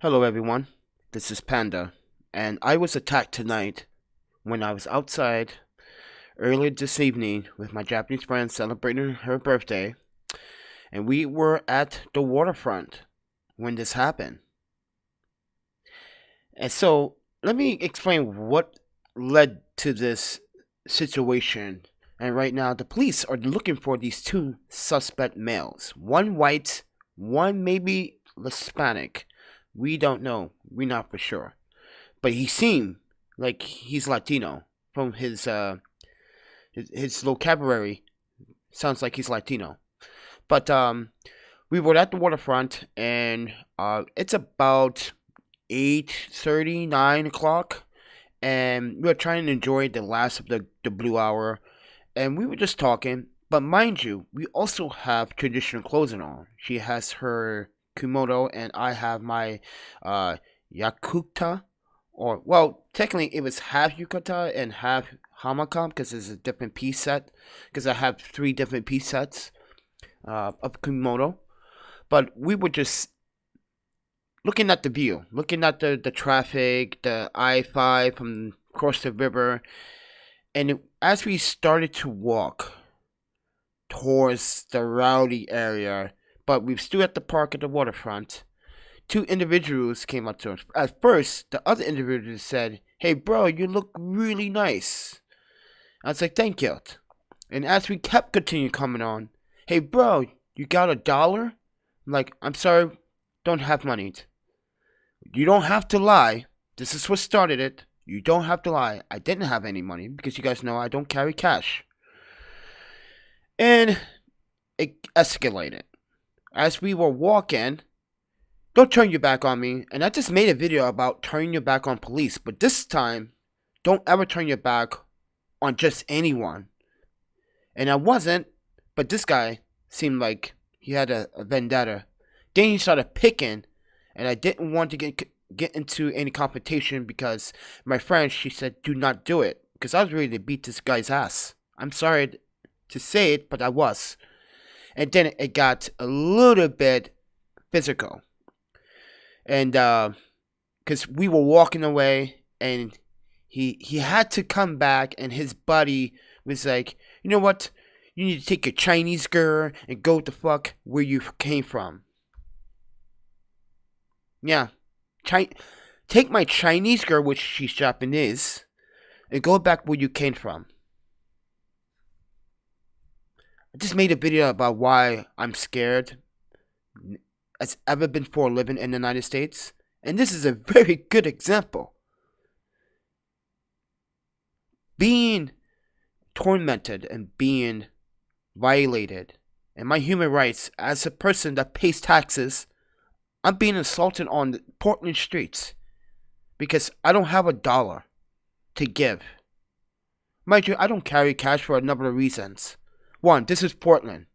Hello everyone, this is Panda, and I was attacked tonight when I was outside earlier this evening with my Japanese friend celebrating her birthday, and we were at the waterfront when this happened. And so, let me explain what led to this situation. And right now, the police are looking for these two suspect males, one white, one maybe Hispanic. We don't know. We're not for sure. But he seemed like he's Latino from his vocabulary. Sounds like he's Latino. But we were at the waterfront, and it's about 8:30, 9 o'clock, and we were trying to enjoy the last of the blue hour, and we were just talking. But mind you, we also have traditional clothing on. She has her kimono, and I have my yakuta, or well, technically it was half yukata and half hamaka because it's a different piece set. Because I have three different piece sets of kimono. But we were just looking at the view, looking at the traffic, the I-5 from across the river, and as we started to walk towards the rowdy area, but we stood at the park at the waterfront, two individuals came up to us. At first, the other individual said, "Hey bro, you look really nice." I was like, "Thank you." And as we kept continuing coming on, "Hey bro, you got $1?" I'm like, "I'm sorry, don't have money." "You don't have to lie. This is what started it. You don't have to lie. I didn't have any money because you guys know I don't carry cash." And it escalated. As we were walking, "Don't turn your back on me." And I just made a video about turning your back on police. But this time, don't ever turn your back on just anyone. And I wasn't, but this guy seemed like he had a vendetta. Then he started picking, and I didn't want to get into any confrontation because my friend, she said, "Do not do it." Because I was ready to beat this guy's ass. I'm sorry to say it, but I was. And then it got a little bit physical. And because we were walking away, and he had to come back, and his buddy was like, "You know what? You need to take your Chinese girl and go the fuck where you came from." Yeah. Take my Chinese girl, which she's Japanese, and go back where you came from. I just made a video about why I'm scared as ever been for living in the United States. And this is a very good example. Being tormented and being violated, and my human rights as a person that pays taxes, I'm being assaulted on the Portland streets because I don't have $1 to give. Mind you, I don't carry cash for a number of reasons. One, this is Portland.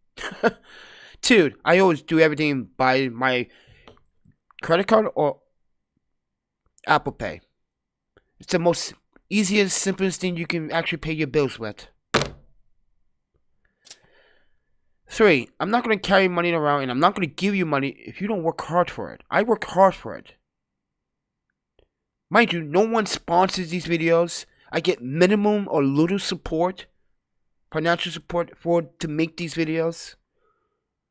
Two, I always do everything by my credit card or Apple Pay. It's the most easiest, simplest thing you can actually pay your bills with. Three, I'm not going to carry money around, and I'm not going to give you money if you don't work hard for it. I work hard for it. Mind you, no one sponsors these videos. I get minimum or little support, financial support to make these videos.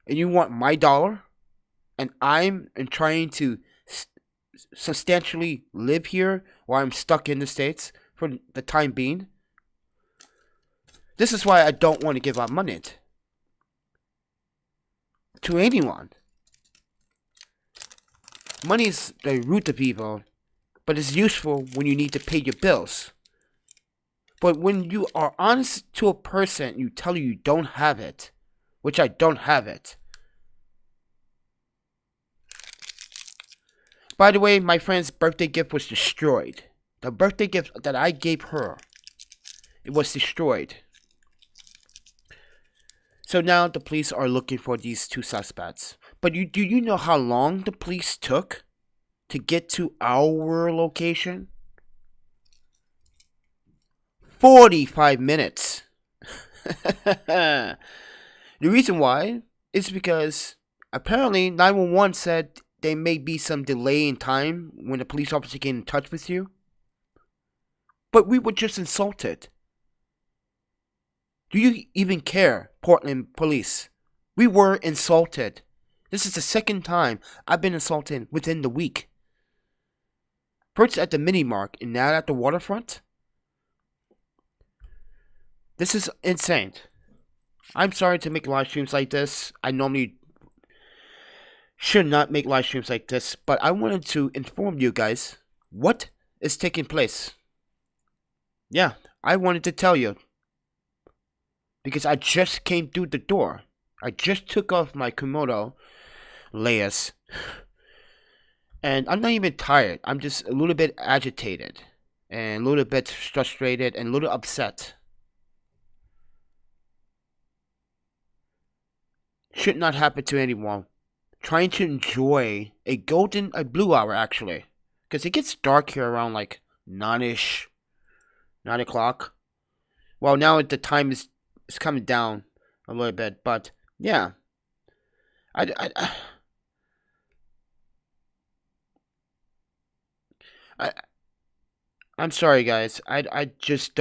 And you want my dollar? And I'm trying to substantially live here while I'm stuck in the States for the time being. This is why I don't want to give out money to anyone. Money is the root of evil, but it's useful when you need to pay your bills. But when you are honest to a person, you tell you don't have it, which I don't have it. By the way, my friend's birthday gift was destroyed. The birthday gift that I gave her, it was destroyed. So now the police are looking for these two suspects. But do you know how long the police took to get to our location? 45 minutes. The reason why is because apparently 911 said there may be some delay in time when the police officer get in touch with you. But we were just insulted. Do you even care, Portland police? We were insulted. This is the second time I've been insulted within the week. First at the mini mark and now at the waterfront. This is insane. I'm sorry to make live streams like this. I normally should not make live streams like this, but I wanted to inform you guys what is taking place. Yeah, I wanted to tell you. Because I just came through the door. I just took off my Komodo layers. And I'm not even tired. I'm just a little bit agitated. And a little bit frustrated and a little upset. Should not happen to anyone. Trying to enjoy a blue hour actually. Because it gets dark here around like 9-ish. 9 o'clock. Well, now the time is coming down a little bit, but yeah. I'm sorry guys. I just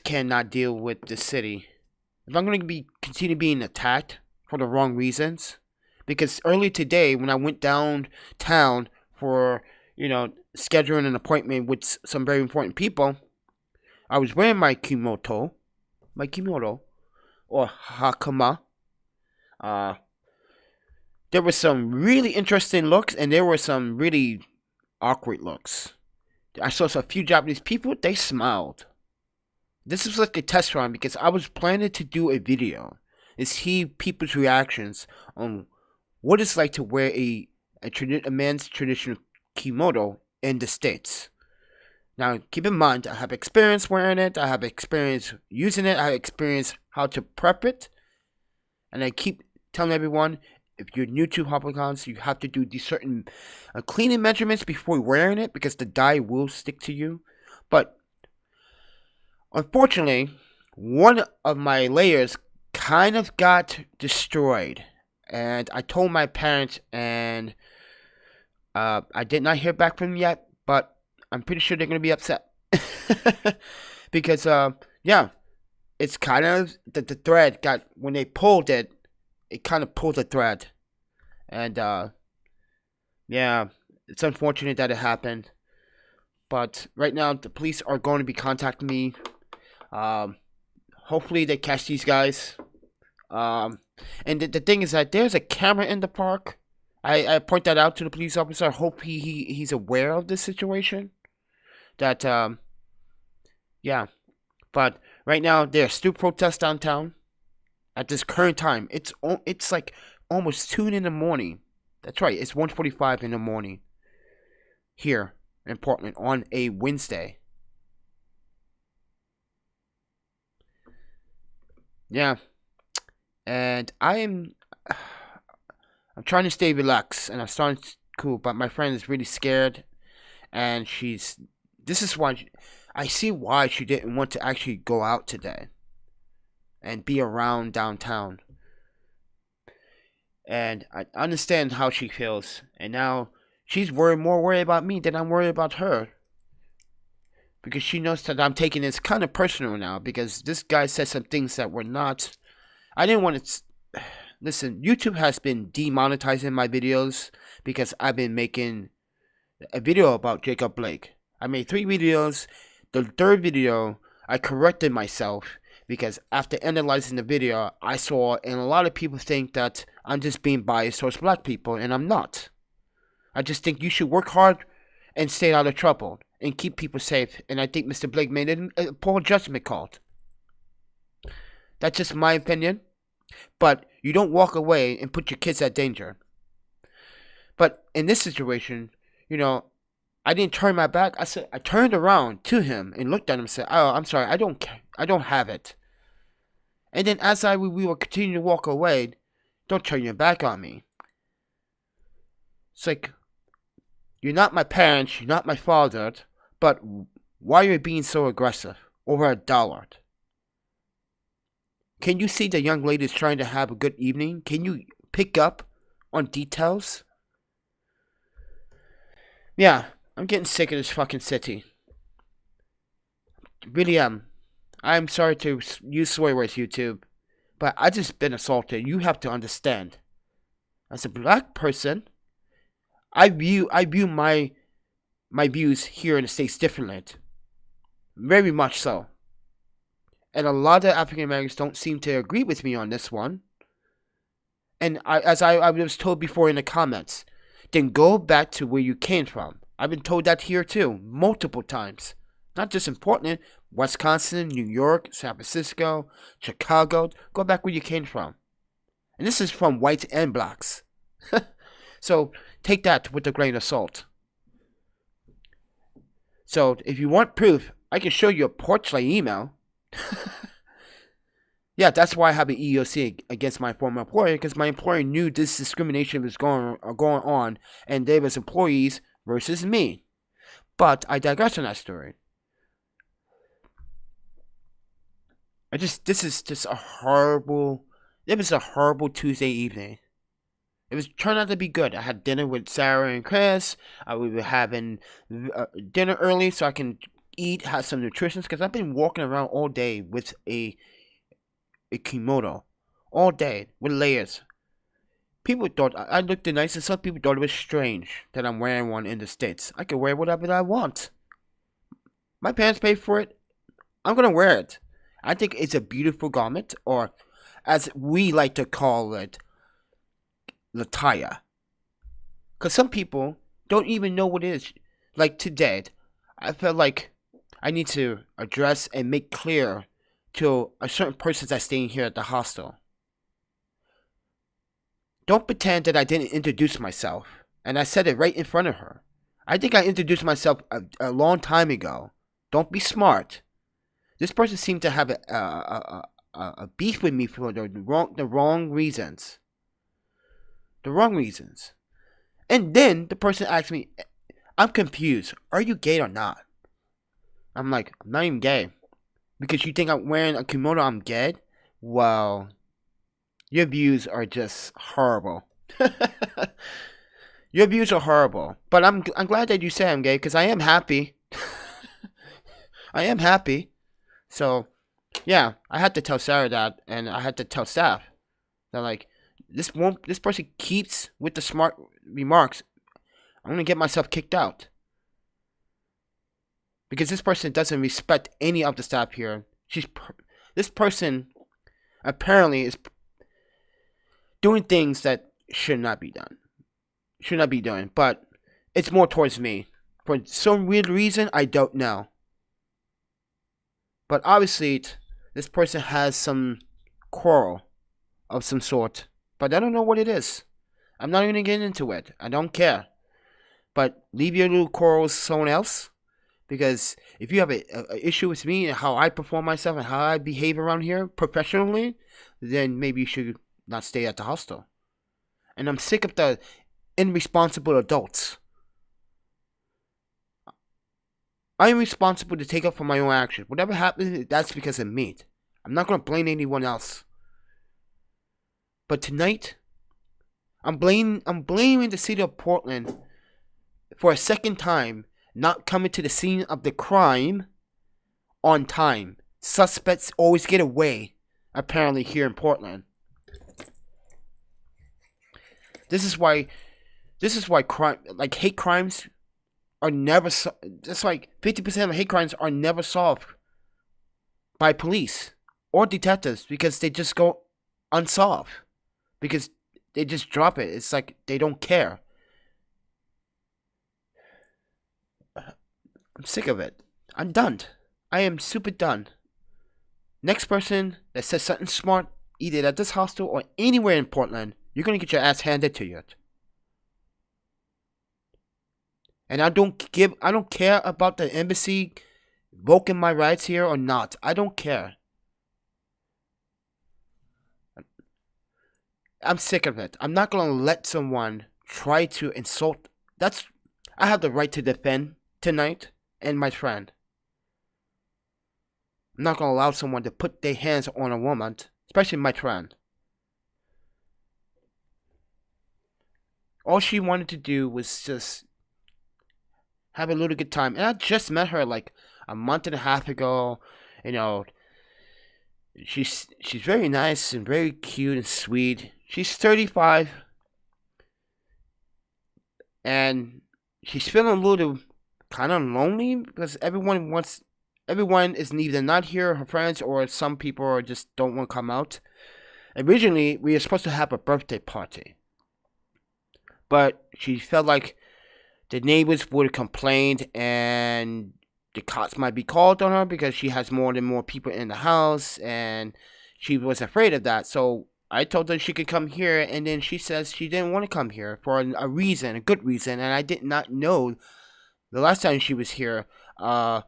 cannot deal with the city. If I'm going to continue being attacked for the wrong reasons, because early today when I went downtown for, scheduling an appointment with some very important people, I was wearing my kimono, or hakama. There were some really interesting looks, and there were some really awkward looks. I saw a few Japanese people, they smiled. This was like a test run because I was planning to do a video and see people's reactions on what it's like to wear a man's traditional kimono in the States. Now, keep in mind, I have experience wearing it, I have experience using it, I have experience how to prep it. And I keep telling everyone, if you're new to Hoplicons, you have to do these certain cleaning measurements before wearing it because the dye will stick to you. But unfortunately, one of my layers kind of got destroyed. And I told my parents, and I did not hear back from them yet, but I'm pretty sure they're going to be upset. Because, yeah, it's kind of, the thread got, when they pulled it, it kind of pulled the thread. And, yeah, it's unfortunate that it happened. But right now, the police are going to be contacting me. Hopefully they catch these guys. And the thing is that there's a camera in the park. I point that out to the police officer. I hope he's aware of this situation. That, yeah. But right now, there's still protests downtown. At this current time, it's like almost 2 in the morning. That's right, it's 1:45 in the morning. Here in Portland on a Wednesday. Yeah. And I'm trying to stay relaxed, and I'm starting to cool, but my friend is really scared, and this is why I see why she didn't want to actually go out today and be around downtown. And I understand how she feels, and now she's more worried about me than I'm worried about her. Because she knows that I'm taking this kind of personal now, because this guy said some things that were not... I didn't want to... Listen, YouTube has been demonetizing my videos because I've been making a video about Jacob Blake. I made 3 videos. The 3rd video, I corrected myself because after analyzing the video, I saw, and a lot of people think that I'm just being biased towards black people, and I'm not. I just think you should work hard and stay out of trouble and keep people safe, and I think Mr. Blake made a poor judgment call. That's just my opinion. But you don't walk away and put your kids at danger. But in this situation, I didn't turn my back. I turned around to him and looked at him and said, "Oh, I'm sorry. I don't have it." And then as we were continuing to walk away, "Don't turn your back on me." It's like, you're not my parents, you're not my father, but why are you being so aggressive over $1? Can you see the young lady is trying to have a good evening? Can you pick up on details. Yeah, I'm getting sick of this fucking city. Really am. I'm sorry to use swear words, YouTube, but I just been assaulted. You have to understand. As a black person, I view my views here in the States differently. Very much so. And a lot of African Americans don't seem to agree with me on this one. And as I was told before in the comments, then go back to where you came from. I've been told that here too, multiple times. Not just in Portland, Wisconsin, New York, San Francisco, Chicago. Go back where you came from. And this is from whites and blacks. So take that with a grain of salt. So if you want proof, I can show you a Porchlight email. Yeah, that's why I have an EEOC against my former employer, because my employer knew this discrimination was going on, and they was employees versus me. But I digress on that story. This is just a horrible. It was a horrible Tuesday evening. It turned out to be good. I had dinner with Sarah and Chris. We were having dinner early so I can eat, have some nutrition, because I've been walking around all day with a kimono, all day with layers. People thought I looked nice, and some people thought it was strange that I'm wearing one in the States. I can wear whatever I want. My parents paid for it. I'm gonna wear it. I think it's a beautiful garment, or as we like to call it, lataya. Because some people don't even know what it is. Like today, I felt like I need to address and make clear to a certain person that's staying here at the hostel. Don't pretend that I didn't introduce myself. And I said it right in front of her. I think I introduced myself a long time ago. Don't be smart. This person seemed to have a beef with me for the wrong reasons. The wrong reasons. And then the person asked me, I'm confused. Are you gay or not? I'm like, I'm not even gay. Because you think I'm wearing a kimono, I'm gay? Well, your views are just horrible. Your views are horrible. But I'm glad that you say I'm gay, because I am happy. I am happy. So, yeah, I had to tell Sarah that, and I had to tell staff that, like, this person keeps with the smart remarks. I'm gonna get myself kicked out, because this person doesn't respect any of the staff here. This person apparently is doing things that should not be done. Should not be doing, but it's more towards me for some weird reason. I don't know, but obviously this person has some quarrel of some sort. But I don't know what it is. I'm not even going to get into it. I don't care. But leave your little quarrels to someone else. Because if you have an issue with me and how I perform myself and how I behave around here professionally, then maybe you should not stay at the hostel. And I'm sick of the irresponsible adults. I am responsible to take up for my own actions. Whatever happens, that's because of me. I'm not going to blame anyone else. But tonight, I'm blaming the city of Portland for a second time not coming to the scene of the crime on time. Suspects always get away, apparently, here in Portland. This is why crime, like hate crimes, are never. Just like 50% of hate crimes are never solved by police or detectives, because they just go unsolved. Because they just drop it. It's like they don't care. I'm sick of it. I'm done. I am super done. Next person that says something smart, either at this hostel or anywhere in Portland, you're gonna get your ass handed to you. And I don't care about the embassy revoking my rights here or not. I don't care. I'm sick of it. I'm not gonna let someone try to insult. I have the right to defend tonight and my friend. I'm not gonna allow someone to put their hands on a woman, especially my friend. all she wanted to do was just have a little good time. And I just met her like a month and a half ago. You know, she's very nice and very cute and sweet. She's 35, and she's feeling a little kind of lonely because everyone is either not here, her friends, or some people are just don't want to come out. Originally, we were supposed to have a birthday party, but she felt like the neighbors would have complained and the cops might be called on her because she has more and more people in the house, and she was afraid of that. So I told her she could come here, and then she says she didn't want to come here for a reason, a good reason, and I did not know the last time she was here. Some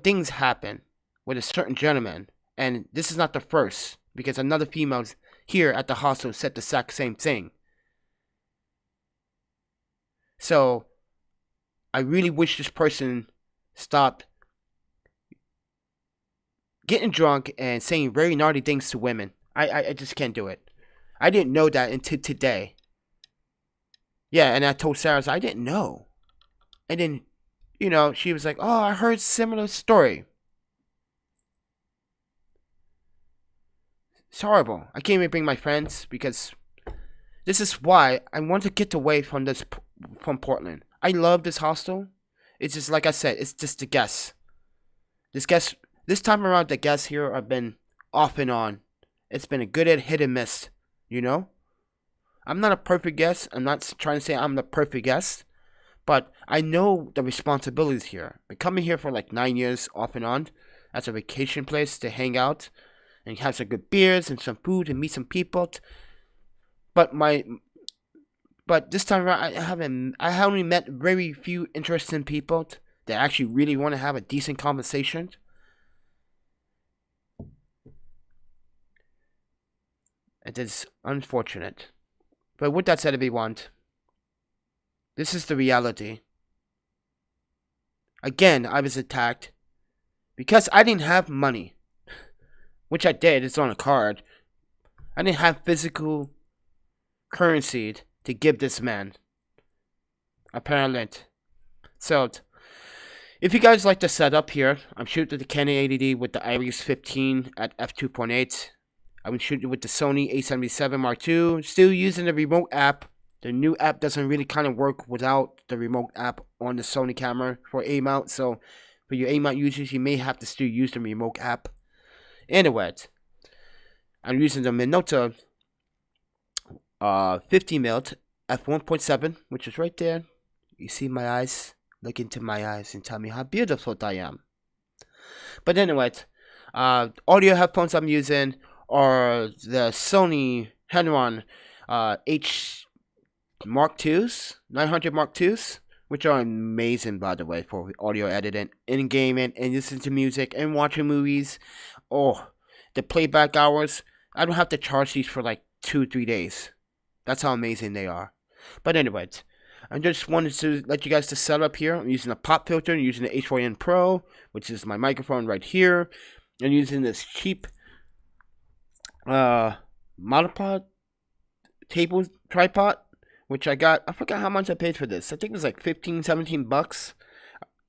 things happened with a certain gentleman, and this is not the first, because another female here at the hostel said the exact same thing. So I really wish this person stopped getting drunk and saying very naughty things to women. I just can't do it. I didn't know that until today. Yeah, and I told Sarah, I didn't know. And then, you know, she was like, oh, I heard similar story. It's horrible. I can't even bring my friends because this is why I want to get away from Portland. I love this hostel. It's just like I said, it's just the guests. This time around, the guests here have been off and on. It's been a good hit and miss, you know? I'm not a perfect guest. I'm not trying to say I'm the perfect guest. But I know the responsibilities here. Been coming here for like 9 years off and on. As a vacation place to hang out. And have some good beers and some food and meet some people. But this time around, I only met very few interesting people that actually really want to have a decent conversation. It is unfortunate. But with that said, everyone, this is the reality. Again, I was attacked because I didn't have money. Which I did, it's on a card. I didn't have physical currency to give this man. Apparently. So, if you guys like the setup here, I'm shooting the Canon 80D with the Iris 15 at f2.8. I'm shooting with the Sony A77 Mark II. Still using the remote app. The new app doesn't really kind of work without the remote app on the Sony camera for A mount. So, for your A mount users, you may have to still use the remote app. Anyway, I'm using the Minolta 50mm f1.7, which is right there. You see my eyes? Look into my eyes and tell me how beautiful I am. But anyway, audio headphones I'm using are the Sony Pateron H Mark IIs, 900 Mark IIs, which are amazing, by the way, for audio editing, in gaming, and listening to music, and watching movies. Oh, the playback hours, I don't have to charge these for like 2-3 days. That's how amazing they are. But anyways, I just wanted to let you guys to set up here. I'm using a pop filter, I'm using the H4n Pro, which is my microphone right here. I'm using this cheap monopod table tripod, which I got. I forgot how much I paid for this. I think it was like $15-17.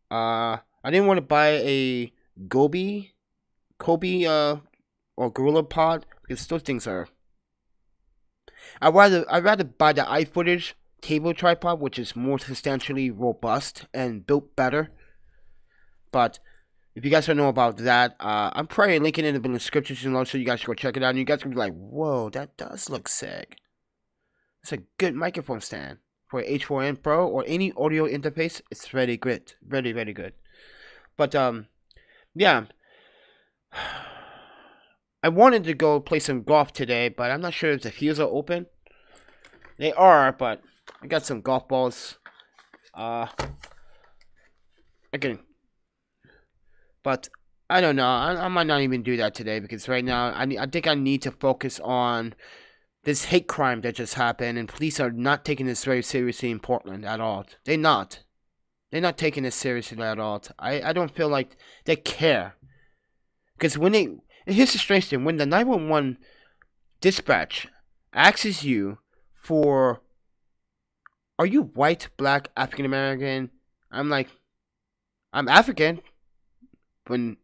I didn't want to buy a Kobe or Gorilla Pod because those things are. I'd rather buy the iFootage table tripod, which is more substantially robust and built better. But if you guys don't know about that, I'm probably linking it in the description below so you guys can go check it out. And you guys can be like, whoa, that does look sick. It's a good microphone stand for H4n Pro or any audio interface. It's very good, very very good. But yeah. I wanted to go play some golf today, but I'm not sure if the fields are open. They are, but I got some golf balls. Again, but I don't know. I might not even do that today because right now I think I need to focus on this hate crime that just happened, and police are not taking this very seriously in Portland at all. They're not taking this seriously at all. I don't feel like they care. Because here's the strange thing, when the 911 dispatch asks you for, are you white, black, African American? I'm like, I'm African. When